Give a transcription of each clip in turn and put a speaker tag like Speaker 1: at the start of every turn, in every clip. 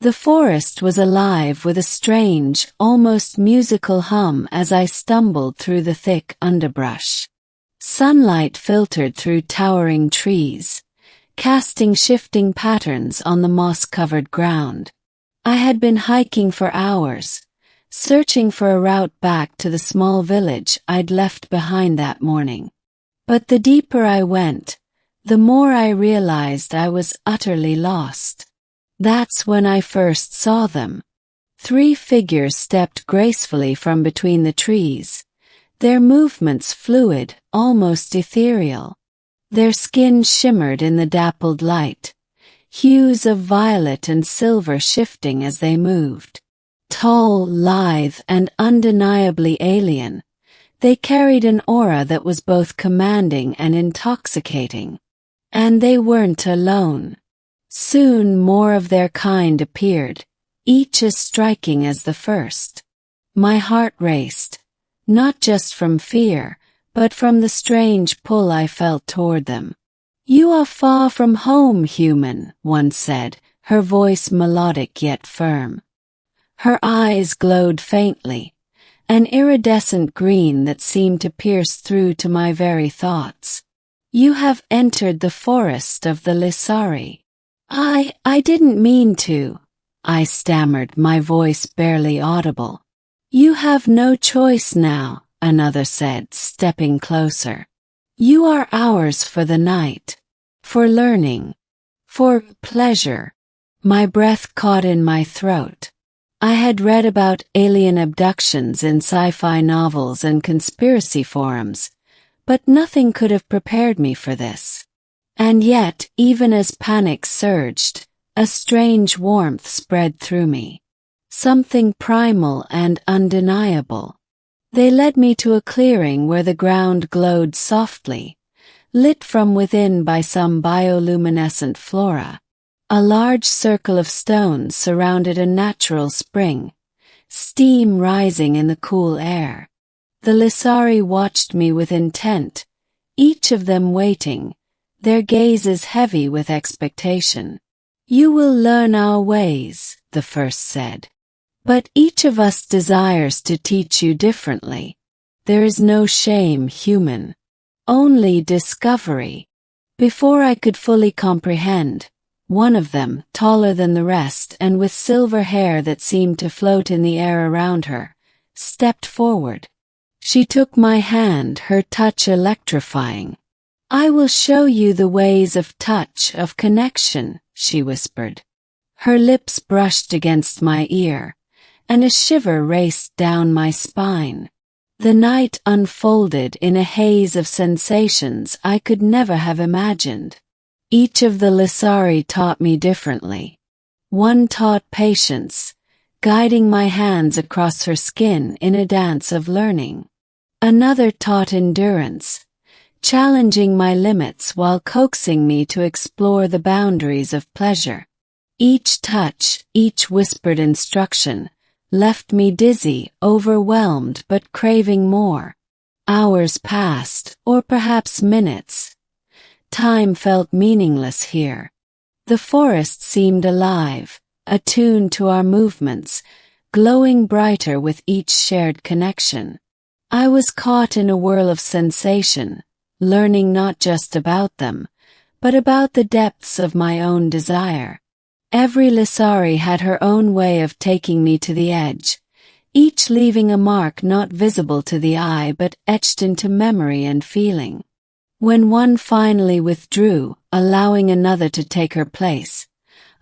Speaker 1: The forest was alive with a strange, almost musical hum as I stumbled through the thick underbrush. Sunlight filtered through towering trees, casting shifting patterns on the moss-covered ground. I had been hiking for hours, searching for a route back to the small village I'd left behind that morning. But the deeper I went, the more I realized I was utterly lost. That's when I first saw them. 3 figures stepped gracefully from between the trees, their movements fluid, almost ethereal. Their skin shimmered in the dappled light, hues of violet and silver shifting as they moved. Tall, lithe, and undeniably alien, they carried an aura that was both commanding and intoxicating. And they weren't alone. Soon more of their kind appeared, each as striking as the first. My heart raced, not just from fear, but from the strange pull I felt toward them. "You are far from home, human," one said, her voice melodic yet firm. Her eyes glowed faintly, an iridescent green that seemed to pierce through to my very thoughts. "You have entered the forest of the Lysari." I didn't mean to," I stammered, my voice barely audible. "You have no choice now," another said, stepping closer. "You are ours for the night, for learning, for pleasure." My breath caught in my throat. I had read about alien abductions in sci-fi novels and conspiracy forums, but nothing could have prepared me for this. And yet, even as panic surged, a strange warmth spread through me. Something primal and undeniable. They led me to a clearing where the ground glowed softly, lit from within by some bioluminescent flora. A large circle of stones surrounded a natural spring, steam rising in the cool air. The Lysari watched me with intent, each of them waiting, their gazes heavy with expectation. "You will learn our ways," the first said. "But each of us desires to teach you differently. There is no shame, human. Only discovery." Before I could fully comprehend, one of them, taller than the rest and with silver hair that seemed to float in the air around her, stepped forward. She took my hand, her touch electrifying. "I will show you the ways of touch, of connection," she whispered. Her lips brushed against my ear, and a shiver raced down my spine. The night unfolded in a haze of sensations I could never have imagined. Each of the Lysari taught me differently. One taught patience, guiding my hands across her skin in a dance of learning. Another taught endurance, challenging my limits while coaxing me to explore the boundaries of pleasure. Each touch, each whispered instruction, left me dizzy, overwhelmed but craving more. Hours passed, or perhaps minutes. Time felt meaningless here. The forest seemed alive, attuned to our movements, glowing brighter with each shared connection. I was caught in a whirl of sensation, learning not just about them, but about the depths of my own desire. Every Lysari had her own way of taking me to the edge, each leaving a mark not visible to the eye but etched into memory and feeling. When one finally withdrew, allowing another to take her place,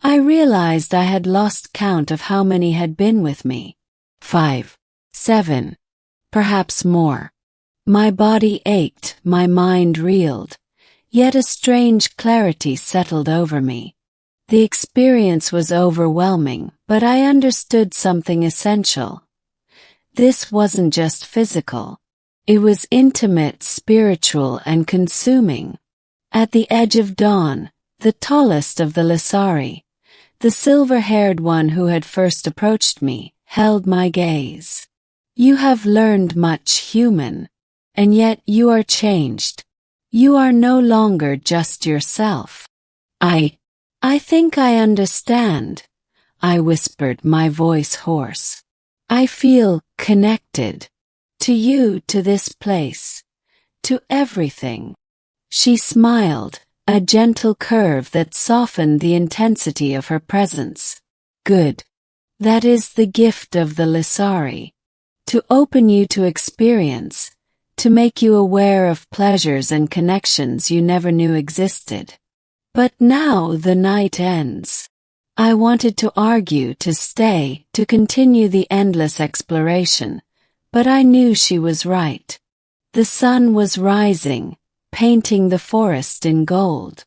Speaker 1: I realized I had lost count of how many had been with me. 5, 7, perhaps more. My body ached, my mind reeled, yet a strange clarity settled over me. The experience was overwhelming, but I understood something essential. This wasn't just physical. It was intimate, spiritual, and consuming. At the edge of dawn, the tallest of the Lysari, the silver-haired one who had first approached me, held my gaze. "You have learned much, human. And yet you are changed. You are no longer just yourself." I think I understand," I whispered, my voice hoarse. I feel connected. To you, to this place. To everything. She smiled, a gentle curve that softened the intensity of her presence. Good. That is the gift of the Lysari. To open you to experience, to make you aware of pleasures and connections you never knew existed. But now the night ends. I wanted to argue, to stay, to continue the endless exploration, but I knew she was right. The sun was rising, painting the forest in gold.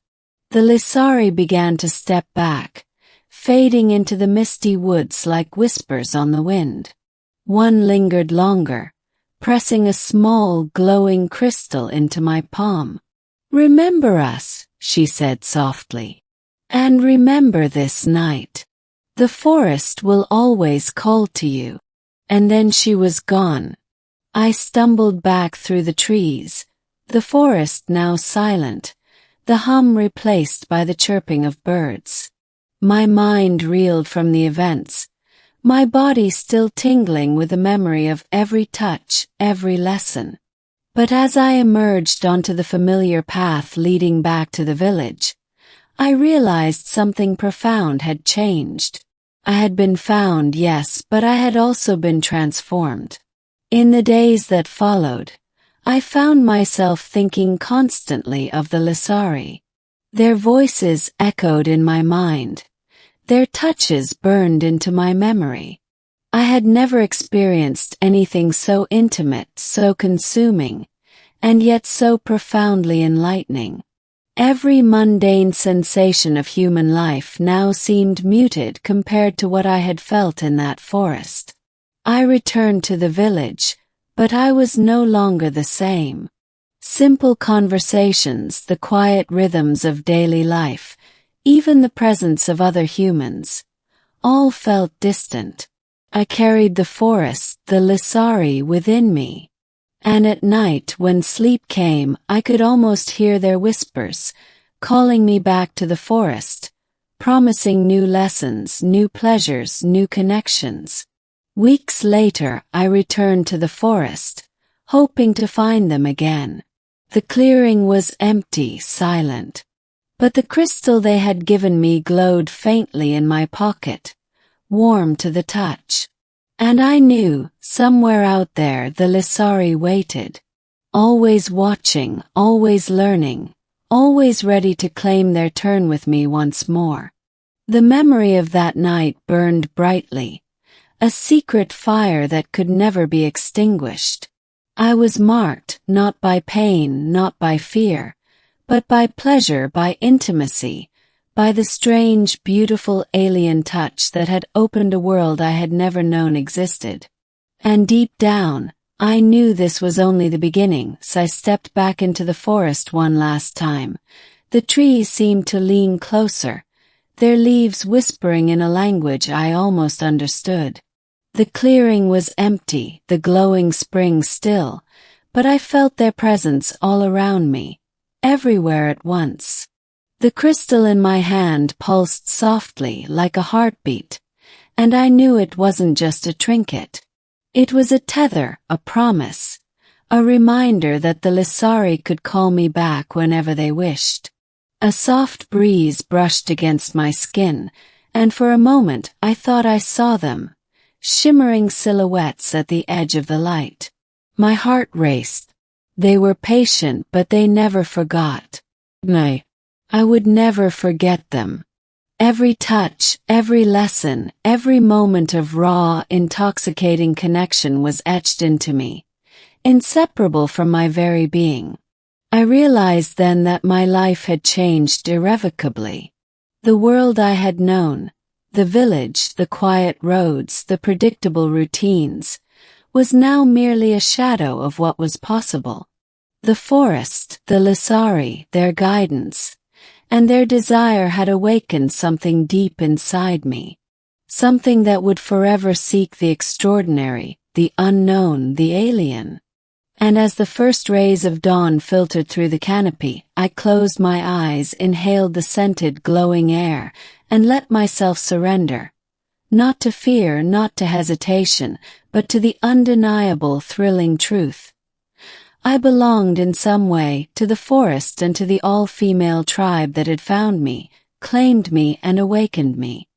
Speaker 1: The Lysari began to step back, fading into the misty woods like whispers on the wind. One lingered longer, pressing a small, glowing crystal into my palm. "Remember us," she said softly. "And remember this night. The forest will always call to you." And then she was gone. I stumbled back through the trees, the forest now silent, the hum replaced by the chirping of birds. My mind reeled from the events, my body still tingling with the memory of every touch, every lesson. But as I emerged onto the familiar path leading back to the village, I realized something profound had changed. I had been found, yes, but I had also been transformed. In the days that followed, I found myself thinking constantly of the Lysari. Their voices echoed in my mind. Their touches burned into my memory. I had never experienced anything so intimate, so consuming, and yet so profoundly enlightening. Every mundane sensation of human life now seemed muted compared to what I had felt in that forest. I returned to the village, but I was no longer the same. Simple conversations, the quiet rhythms of daily life, even the presence of other humans, all felt distant. I carried the forest, the Lysari, within me. And at night, when sleep came, I could almost hear their whispers, calling me back to the forest, promising new lessons, new pleasures, new connections. Weeks later, I returned to the forest, hoping to find them again. The clearing was empty, silent. But the crystal they had given me glowed faintly in my pocket, warm to the touch. And I knew, somewhere out there, the Lysari waited. Always watching, always learning, always ready to claim their turn with me once more. The memory of that night burned brightly, a secret fire that could never be extinguished. I was marked, not by pain, not by fear, but by pleasure, by intimacy, by the strange, beautiful alien touch that had opened a world I had never known existed. And deep down, I knew this was only the beginning, so I stepped back into the forest one last time. The trees seemed to lean closer, their leaves whispering in a language I almost understood. The clearing was empty, the glowing spring still, but I felt their presence all around me, everywhere at once. The crystal in my hand pulsed softly like a heartbeat, and I knew it wasn't just a trinket. It was a tether, a promise, a reminder that the Lysari could call me back whenever they wished. A soft breeze brushed against my skin, and for a moment I thought I saw them, shimmering silhouettes at the edge of the light. My heart raced. They were patient, but they never forgot. Nay, I would never forget them. Every touch, every lesson, every moment of raw, intoxicating connection was etched into me, inseparable from my very being. I realized then that my life had changed irrevocably. The world I had known, the village, the quiet roads, the predictable routines, was now merely a shadow of what was possible. The forest, the Lysari, their guidance, and their desire had awakened something deep inside me, something that would forever seek the extraordinary, the unknown, the alien. And as the first rays of dawn filtered through the canopy, I closed my eyes, inhaled the scented, glowing air, and let myself surrender, Not to fear, not to hesitation, but to the undeniable, thrilling truth. I belonged in some way to the forest and to the all-female tribe that had found me, claimed me and awakened me.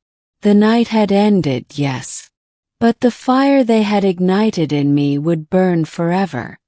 Speaker 1: The night had ended, yes. But the fire they had ignited in me would burn forever.